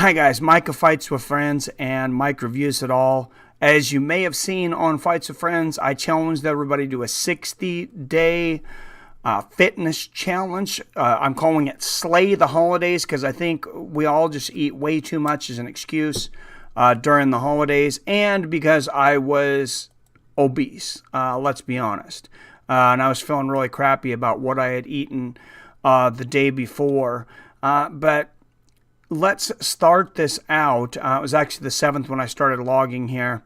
Hi guys, Micah Fights with Friends and Mike Reviews It All. As you may have seen on Fights with Friends, I challenged everybody to a 60-day fitness challenge. I'm calling it Slay the Holidays because I think we all just eat way too much as an excuse during the holidays, and because I was obese, let's be honest. And I was feeling really crappy about what I had eaten the day before. But let's start this out. It was actually the 7th when I started logging here.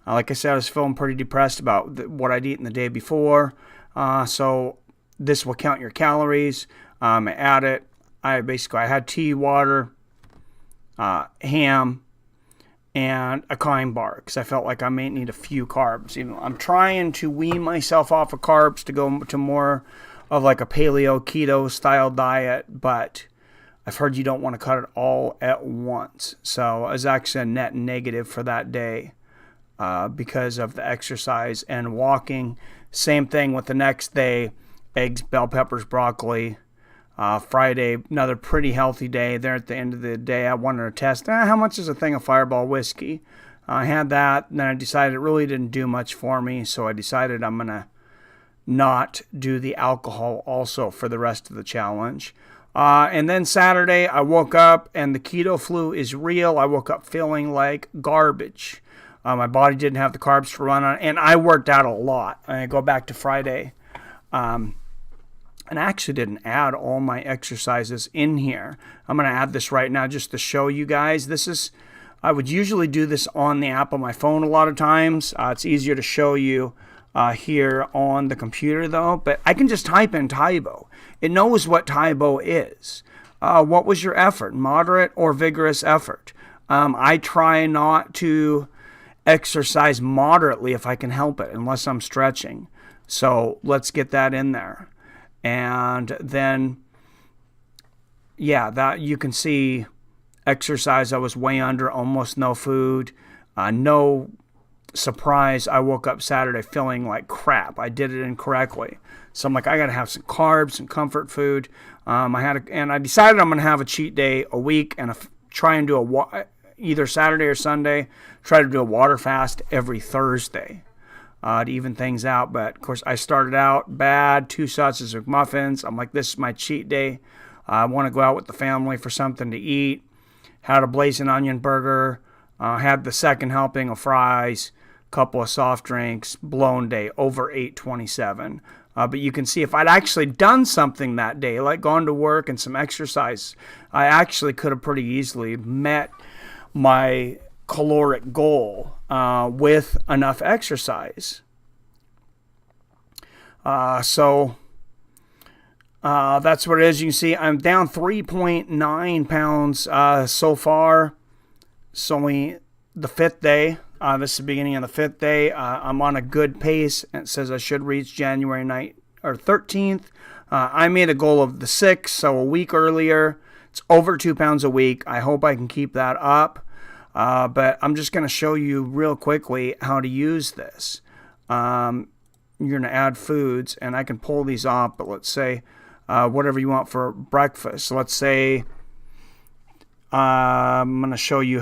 Like I said, I was feeling pretty depressed about what I'd eaten the day before. So this will count your calories. Add it. I had tea, water, ham, and a Klein bar because I felt like I may need a few carbs. I'm trying to wean myself off of carbs to go to more of like a paleo keto style diet, but I've heard you don't want to cut it all at once. So it was actually a net negative for that day because of the exercise and walking. Same thing with the next day, eggs, bell peppers, broccoli. Friday, another pretty healthy day. There at the end of the day, I wanted to test how much is a thing of Fireball whiskey. I had that, and then I decided it really didn't do much for me, so I decided I'm going to not do the alcohol also for the rest of the challenge. And then Saturday, I woke up and the keto flu is real. I woke up feeling like garbage. My body didn't have the carbs to run on, and I worked out a lot. I go back to Friday, and I actually didn't add all my exercises in here. I'm going to add this right now just to show you guys. I would usually do this on the app on my phone a lot of times. It's easier to show you here on the computer though, but I can just type in Taibo. It knows what Taibo is. What was your effort? Moderate or vigorous effort? I try not to exercise moderately if I can help it, unless I'm stretching. So let's get that in there. And then, yeah, that you can see exercise. I was way under, almost no food, no surprise. I woke up Saturday feeling like crap. I did it incorrectly. So I'm like, I got to have some carbs and comfort food. And I decided I'm going to have a cheat day a week and try and do either Saturday or Sunday, try to do a water fast every Thursday to even things out. But of course, I started out bad, 2 sausages of muffins. I'm like, this is my cheat day. I want to go out with the family for something to eat. Had a blazing onion burger. Had the second helping of fries, couple of soft drinks, blown day, over 827. But you can see if I'd actually done something that day, like gone to work and some exercise, I actually could have pretty easily met my caloric goal with enough exercise. So that's what it is. You can see I'm down 3.9 pounds so far. It's only the 5th day. This is the beginning of the 5th day. I'm on a good pace. It says I should reach January 13th. I made a goal of the 6th, so a week earlier. It's over 2 pounds a week. I hope I can keep that up. But I'm just going to show you real quickly how to use this. You're going to add foods, and I can pull these off, but let's say whatever you want for breakfast. So let's say I'm going to show you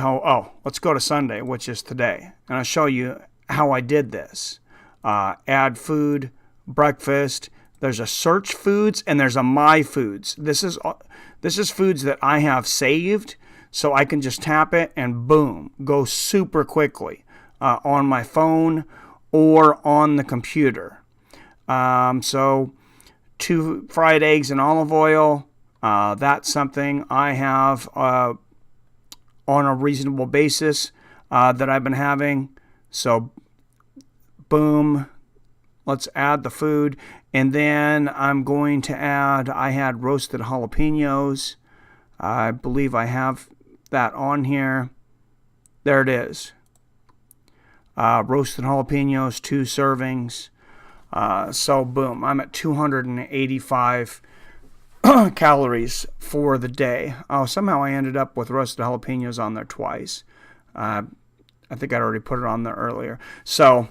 let's go to Sunday, which is today. And I'll show you how I did this. Add food, breakfast. There's a search foods and there's a my foods. This is foods that I have saved, so I can just tap it and boom, go super quickly on my phone or on the computer. So 2 fried eggs and olive oil. That's something I have on a reasonable basis that I've been having. So, boom, let's add the food. And then I'm going to add, I had roasted jalapenos. I believe I have that on here. There it is. Roasted jalapenos, 2 servings. So, boom, I'm at 285 calories for the day. Somehow I ended up with roasted jalapenos on there twice. I think I'd already put it on there earlier. So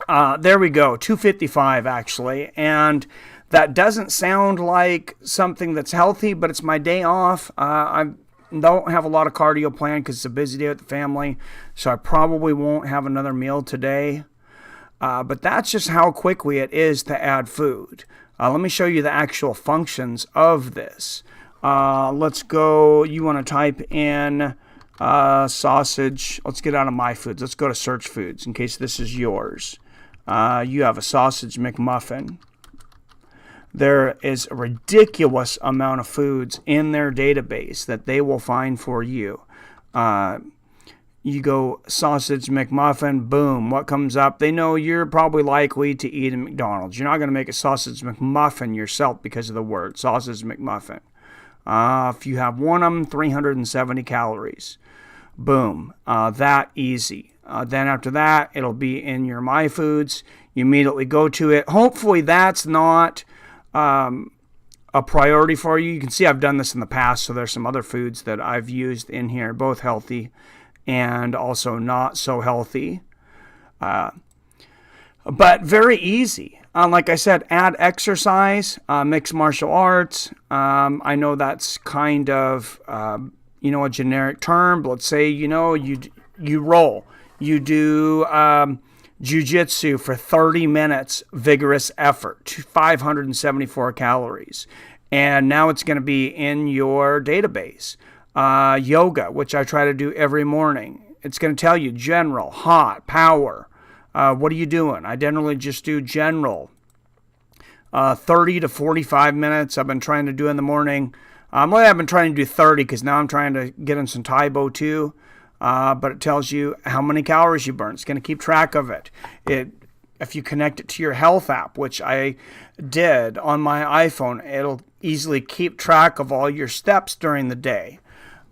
there we go, 255 actually. And that doesn't sound like something that's healthy, but it's my day off. I'm don't have a lot of cardio planned because it's a busy day with the family, so I probably won't have another meal today. But that's just how quickly it is to add food. Let me show you the actual functions of this. Let's go, you want to type in sausage. Let's get out of My Foods. Let's go to Search Foods in case this is yours. You have a sausage McMuffin. There is a ridiculous amount of foods in their database that they will find for you. You go sausage McMuffin, boom, what comes up? They know you're probably likely to eat at McDonald's. You're not going to make a sausage McMuffin yourself because of the word sausage McMuffin. If you have one of them, 370 calories. Boom, that easy. Then after that, it'll be in your My Foods. You immediately go to it. Hopefully that's not a priority for you. You can see I've done this in the past, so there's some other foods that I've used in here, both healthy and also not so healthy. But very easy. Like I said, add exercise, mixed martial arts. I know that's kind of, a generic term, but let's say, you roll. You do jiu-jitsu for 30 minutes, vigorous effort, 574 calories. And now it's going to be in your database. Yoga, which I try to do every morning. It's going to tell you general, hot, power. What are you doing? I generally just do general. 30 to 45 minutes I've been trying to do in the morning. I've been trying to do 30 because now I'm trying to get in some Taibo too. But it tells you how many calories you burn. It's going to keep track of it. If you connect it to your health app, which I did on my iPhone, it'll easily keep track of all your steps during the day.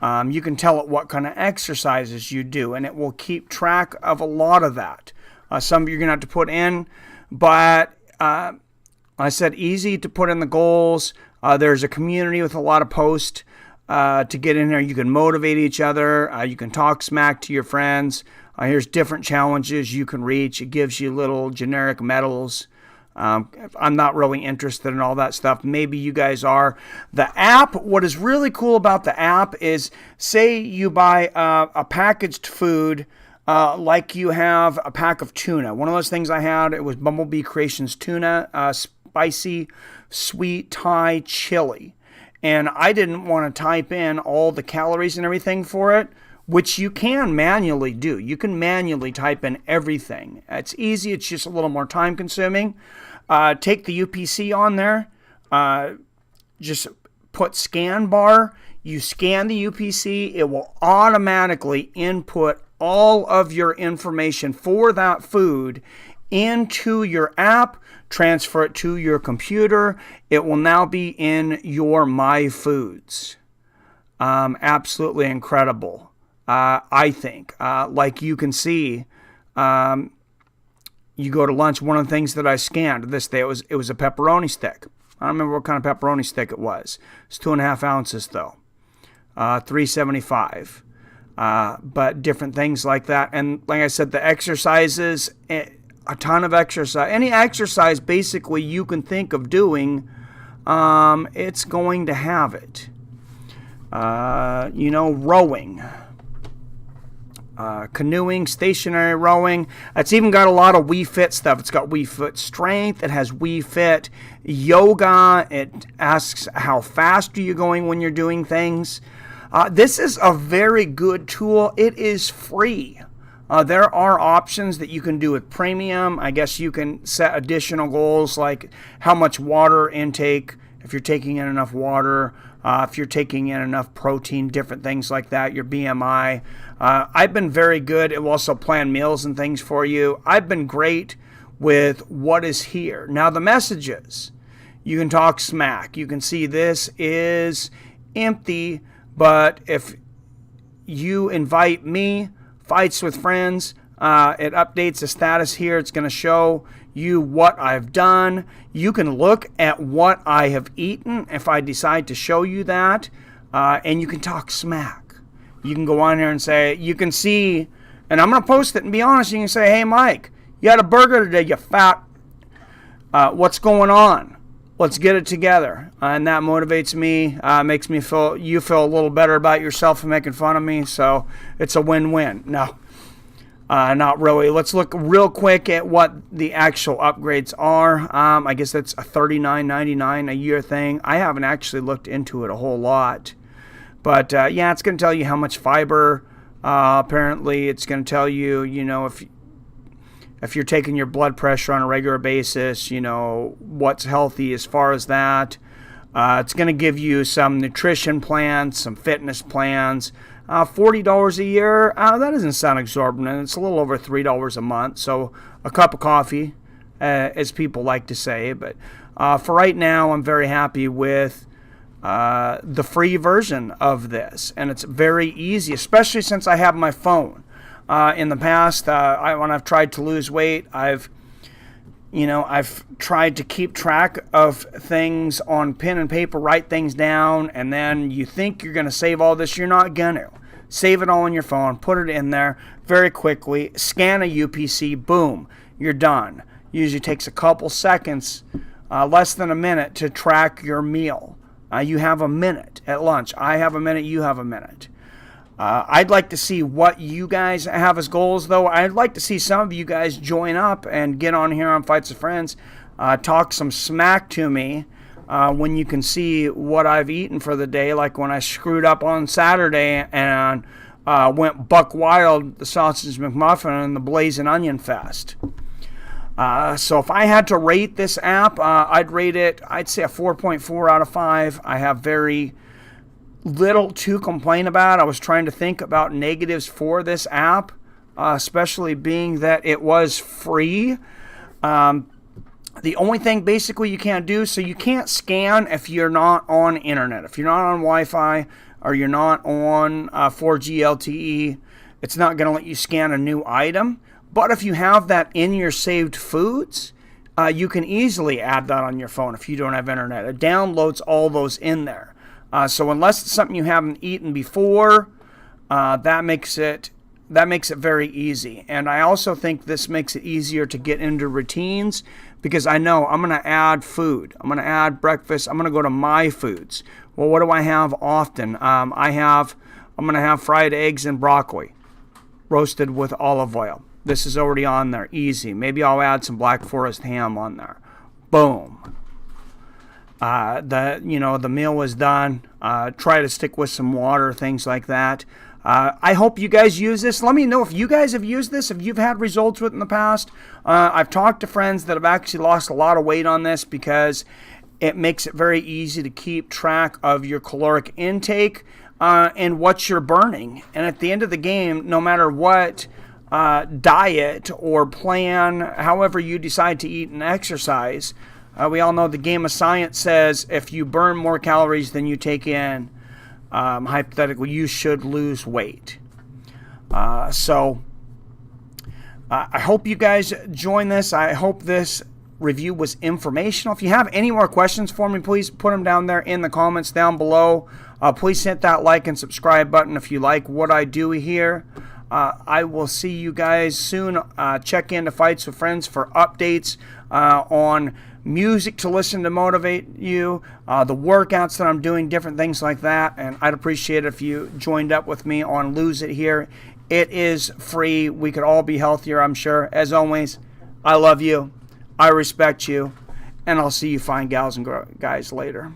You can tell it what kind of exercises you do, and it will keep track of a lot of that. Some you're going to have to put in, but I said easy to put in the goals. There's a community with a lot of posts to get in there. You can motivate each other. You can talk smack to your friends. Here's different challenges you can reach. It gives you little generic medals. I'm not really interested in all that stuff. Maybe you guys are. The app, what is really cool about the app is, say you buy a packaged food, like you have a pack of tuna. One of those things I had, it was Bumblebee Creations tuna, spicy, sweet Thai chili. And I didn't want to type in all the calories and everything for it, which you can manually do. You can manually type in everything. It's easy. It's just a little more time consuming. Take the UPC on there. Just put scan bar. You scan the UPC. It will automatically input all of your information for that food into your app, transfer it to your computer. It will now be in your My Foods. Absolutely incredible. I think, like you can see, you go to lunch. One of the things that I scanned this day, it was a pepperoni stick. I don't remember what kind of pepperoni stick it was. It's 2.5 ounces though, $3.75. But different things like that. And like I said, the exercises, a ton of exercise. Any exercise basically you can think of doing, it's going to have it. Rowing. Canoeing, stationary rowing. It's even got a lot of Wii Fit stuff. It's got Wii Fit Strength. It has Wii Fit Yoga. It asks how fast are you going when you're doing things. This is a very good tool. It is free. There are options that you can do with premium. I guess you can set additional goals like how much water intake, if you're taking in enough water, if you're taking in enough protein, different things like that, your BMI. I've been very good. It will also plan meals and things for you. I've been great with what is here. Now the messages, you can talk smack. You can see this is empty, but if you invite me, fights with friends, it updates the status here. It's going to show you what I've done. You can look at what I have eaten if I decide to show you that, and you can talk smack. You can go on here and say, you can see, and I'm going to post it and be honest, you can say, hey Mike, you had a burger today, you fat, what's going on? let's get it together. And that motivates me, makes me feel, you feel a little better about yourself for making fun of me. So it's a win-win. No, not really. Let's look real quick at what the actual upgrades are. I guess that's a $39.99 a year thing. I haven't actually looked into it a whole lot. But yeah, it's going to tell you how much fiber. Apparently, it's going to tell you, you know, if you're taking your blood pressure on a regular basis, you know, what's healthy as far as that. It's going to give you some nutrition plans, some fitness plans. $40 a year, that doesn't sound exorbitant. It's a little over $3 a month. So a cup of coffee, as people like to say. But for right now, I'm very happy with the free version of this. And it's very easy, especially since I have my phone. In the past, when I've tried to lose weight, I've tried to keep track of things on pen and paper, write things down, and then you think you're going to save all this. You're not going to. Save it all on your phone, put it in there very quickly, scan a UPC, boom, you're done. Usually takes a couple seconds, less than a minute to track your meal. You have a minute at lunch. I have a minute, you have a minute. I'd like to see what you guys have as goals, though. I'd like to see some of you guys join up and get on here on Fights with Friends, talk some smack to me when you can see what I've eaten for the day, like when I screwed up on Saturday and went buck wild, the Sausage McMuffin and the Blazing Onion Fest. So if I had to rate this app, I'd rate it, I'd say a 4.4 out of 5. I have very little to complain about. I was trying to think about negatives for this app, especially being that it was free. The only thing basically you can't do, so you can't scan if you're not on internet. If you're not on Wi-Fi or you're not on 4G LTE, it's not going to let you scan a new item. But if you have that in your saved foods, you can easily add that on your phone if you don't have internet. It downloads all those in there. So unless it's something you haven't eaten before, that makes it very easy. And I also think this makes it easier to get into routines because I know I'm going to add food. I'm going to add breakfast. I'm going to go to my foods. Well, what do I have often? I'm going to have fried eggs and broccoli roasted with olive oil. This is already on there. Easy. Maybe I'll add some Black Forest ham on there. Boom. The meal was done. Try to stick with some water, things like that. I hope you guys use this. Let me know if you guys have used this, if you've had results with it in the past. I've talked to friends that have actually lost a lot of weight on this because it makes it very easy to keep track of your caloric intake and what you're burning. And at the end of the game, no matter what diet or plan, however you decide to eat and exercise, we all know the game of science says if you burn more calories than you take in, hypothetically, you should lose weight. So I hope you guys join this. I hope this review was informational. If you have any more questions for me, please put them down there in the comments down below. Please hit that like and subscribe button if you like what I do here. I will see you guys soon. Check into Fights with Friends for updates on music to listen to motivate you, the workouts that I'm doing, different things like that. And I'd appreciate it if you joined up with me on Lose It here. It is free. We could all be healthier, I'm sure. As always, I love you. I respect you. And I'll see you fine gals and guys later.